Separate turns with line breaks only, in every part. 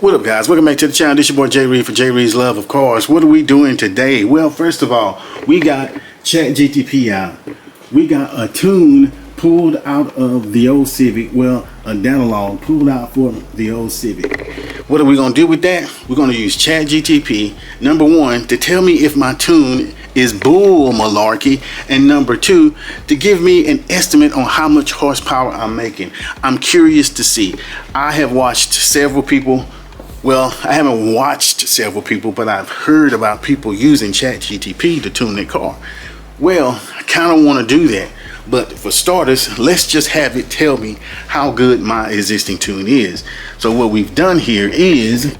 What up, guys? Welcome back to the channel. This your boy J Reed for J Reed's Love of Cars. What are we doing today? Well, first of all, we got ChatGPT out. We got a tune pulled out of the old Civic. Well, a datalog pulled out for the old Civic. What are we going to do with that? We're going to use ChatGPT, number one, to tell me if my tune is bull malarkey, and number two, to give me an estimate on how much horsepower I'm making. I'm curious to see. I have watched several people. Well, I haven't watched several people, but I've heard about people using ChatGPT to tune their car. Well, I kind of want to do that. But for starters, let's just have it tell me how good my existing tune is. So what we've done here is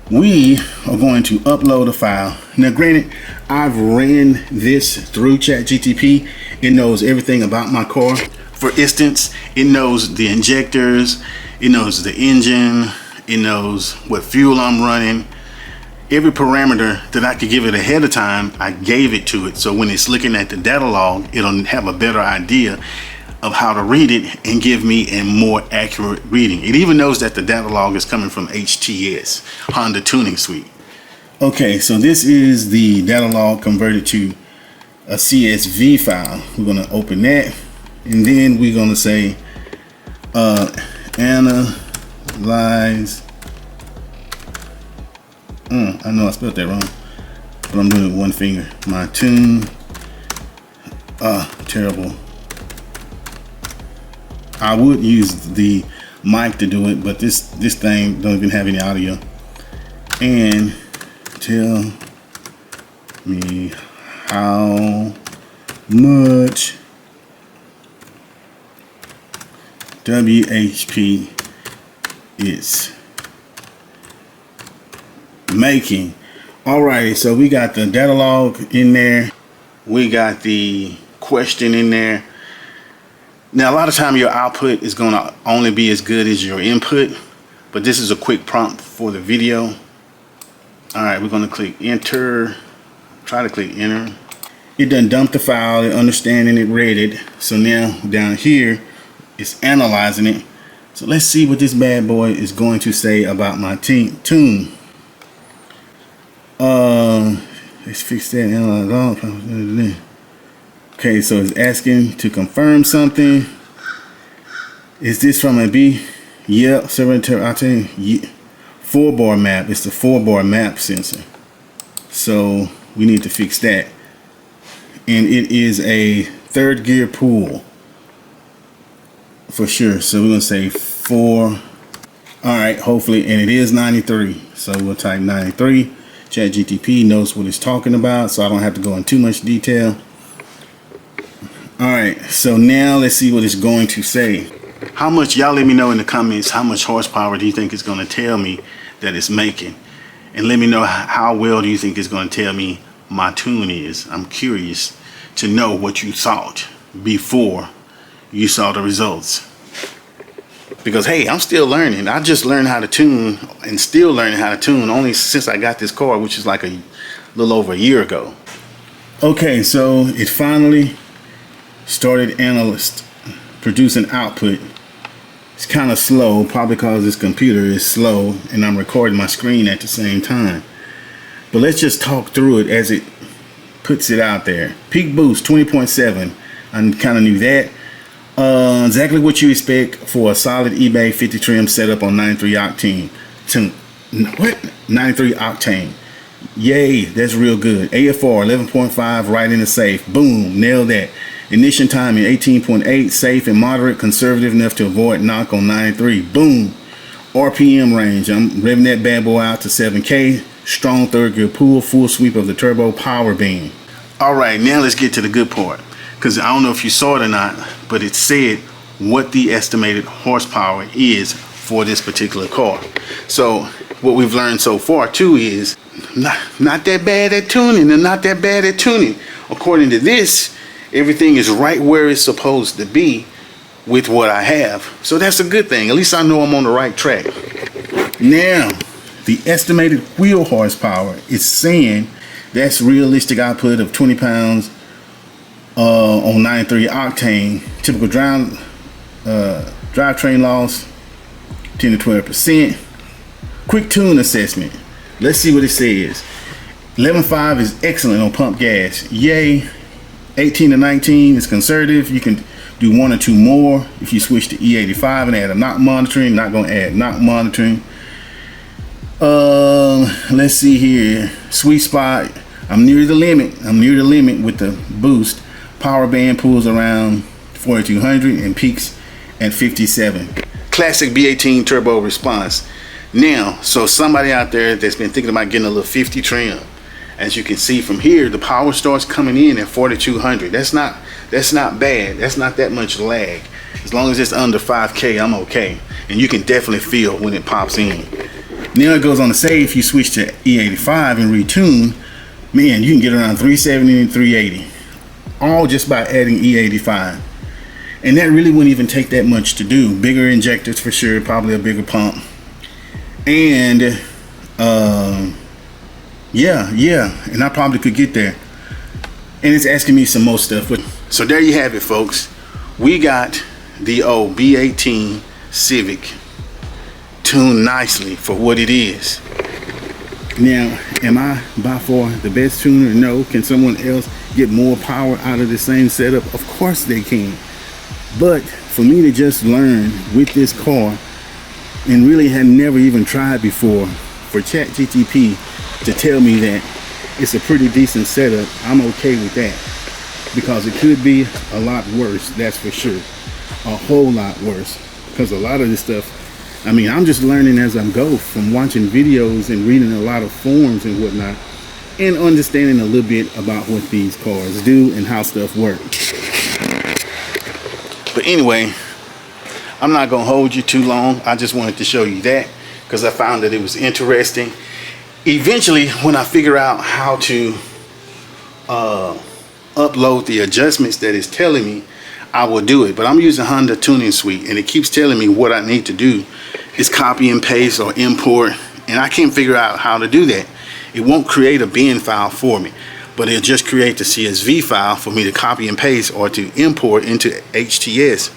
we are going to upload a file. Now, granted, I've ran this through ChatGPT. It knows everything about my car. For instance, it knows the injectors, it knows the engine, it knows what fuel I'm running. Every parameter that I could give it ahead of time, I gave it to it. So when it's looking at the data log, it'll have a better idea of how to read it and give me a more accurate reading. It even knows that the data log is coming from HTS, Honda Tuning Suite. Okay, so this is the data log converted to a CSV file. We're gonna open that, and then we're gonna say analyze. I know I spelled that wrong, but I'm doing it with one finger. My tune. Terrible. I would use the mic to do it, but this thing don't even have any audio. And tell me how much WHP it's making. Alrighty, so we got the data log in there. We got the question in there. Now, a lot of time your output is going to only be as good as your input, but this is a quick prompt for the video. All right, we're going to click enter. Try to click enter. It done dumped the file, it understanding it, read it. So now down here, it's analyzing it. So let's see what this bad boy is going to say about my tune. Let's fix that. Analyze all. Okay, so it's asking to confirm something. Is this from a B? Yep, Octane. Yeah. 4-bar map. It's the 4-bar map sensor. So we need to fix that. And it is a third gear pull for sure. So we're gonna say 4. All right, hopefully, and it is 93. So we'll type 93. ChatGPT knows what it's talking about, so I don't have to go in too much detail. All right, so now let's see what it's going to say. How much, y'all let me know in the comments, how much horsepower do you think it's going to tell me that it's making? And let me know how well do you think it's going to tell me my tune is. I'm curious to know what you thought before you saw the results. Because hey, I'm still learning. I just learned how to tune and still learning how to tune only since I got this car, which is like a little over a year ago. Okay, so it finally started producing output. It's kind of slow, probably because this computer is slow and I'm recording my screen at the same time. But let's just talk through it as it puts it out there. Peak boost 20.7. I kind of knew that. Exactly what you expect for a solid eBay 50 trim setup on 93 octane. 93 octane. Yay, that's real good. AFR 11.5 right in the safe. Boom, nailed that. Ignition time in 18.8, safe and moderate, conservative enough to avoid knock on 93. Boom. RPM range, I'm revving that bad boy out to 7K. Strong third gear pull, full sweep of the turbo power beam. All right, now let's get to the good part. Because I don't know if you saw it or not, but it said what the estimated horsepower is for this particular car. So what we've learned so far too is not that bad at tuning and not that bad at tuning. According to this, everything is right where it's supposed to be with what I have. So that's a good thing. At least I know I'm on the right track. Now, the estimated wheel horsepower is saying that's realistic output of 20 pounds on 93 octane. Typical drivetrain loss 10 to 12%. Quick tune assessment. Let's see what it says. 11.5 is excellent on pump gas. Yay. 18 to 19 is conservative. You can do 1 or 2 more if you switch to E85 and add a knock monitoring. Not going to add knock monitoring. Let's see here. Sweet spot. I'm near the limit. I'm near the limit with the boost. Power band pulls around 4200 and peaks at 57. Classic B18 turbo response. Now, so somebody out there that's been thinking about getting a little 50 trim, as you can see from here, the power starts coming in at 4200. That's not bad. That's not that much lag. As long as it's under 5K, I'm okay. And you can definitely feel when it pops in. Now it goes on to say, if you switch to E85 and retune, man, you can get around 370 and 380, all just by adding E85. And that really wouldn't even take that much to do. Bigger injectors for sure, probably a bigger pump. And yeah, and I probably could get there. And it's asking me some more stuff. So there you have it, folks. We got the old B18 Civic tuned nicely for what it is. Now, am I by far the best tuner? No. Can someone else get more power out of the same setup? Of course they can. But for me to just learn with this car and really had never even tried before, for ChatGPT to tell me that it's a pretty decent setup, I'm okay with that, because it could be a lot worse, that's for sure. A whole lot worse, because a lot of this stuff, I mean, I'm just learning as I go from watching videos and reading a lot of forums and whatnot, and understanding a little bit about what these cars do and how stuff works. But anyway, I'm not gonna hold you too long. I just wanted to show you that because I found that it was interesting. Eventually, when I figure out how to upload the adjustments that it's telling me, I will do it. But I'm using Honda Tuning Suite, and it keeps telling me what I need to do is copy and paste or import, and I can't figure out how to do that. It won't create a bin file for me, but it'll just create the CSV file for me to copy and paste or to import into HTS,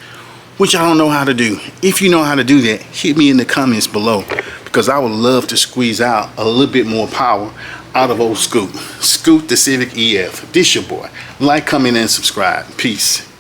which I don't know how to do. If you know how to do that, hit me in the comments below, because I would love to squeeze out a little bit more power out of old Scoot the Civic EF. This your boy. Like, comment, and subscribe. Peace.